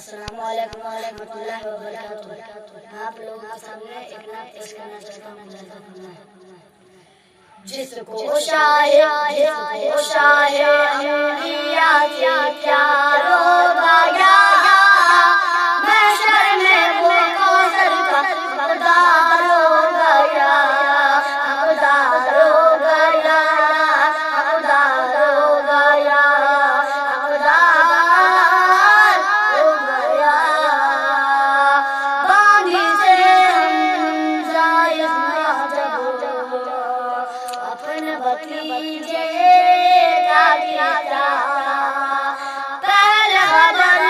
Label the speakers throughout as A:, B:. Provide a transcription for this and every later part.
A: अस्सलामु अलैकुम व रहमतुल्लाहि व बरकातुहू। आप लोगों के सामने एक नात पेश करना चाहता हूँ। जिसको शाहे अंबिया से प्यार हो गया, महशर में वो कौसर का हकदार हो गया, हकदार हो गया, हकदार हो गया, हकदार हो गया। बांधी से हमजा जब अपने भतीजे का किया, पहले बदल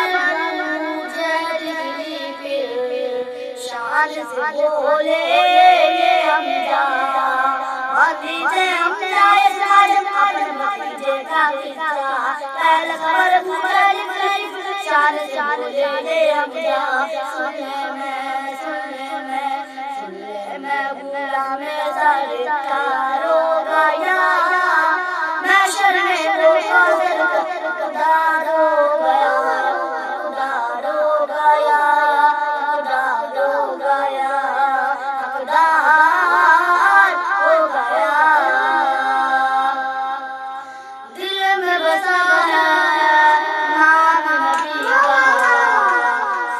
A: मुझे दिली फिर शान से बोले ये हमजा, भतीजे हमजा जब अपने भतीजे का किया, पहले खबर मुझे दिली शान से बोले ये हमजा। सुनले मैं गुलाम सरकार हो गया, महशर में वो कौसर का हकदार हो गया, हकदार हो गया, हकदार हो गया, हकदार हो गया। दिल में बसा है नाम नबी का,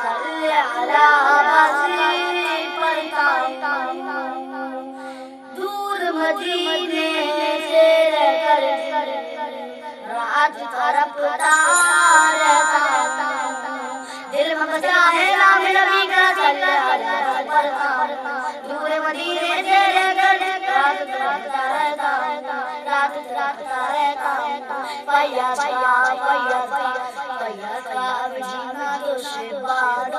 A: सल्ले अला वासी पढ़ता हूँ। दूर मदीने से रहकर रात तरफता रहता हूँ। दिल में बसा है नाम नबी का, सल्ले अला वासी पढ़ता हूँ। दूर मदीने से रहकर रात तरफता रहता हूँ, रात तरफता रहता हूँ। फैयाज का अब जीना दुश्वार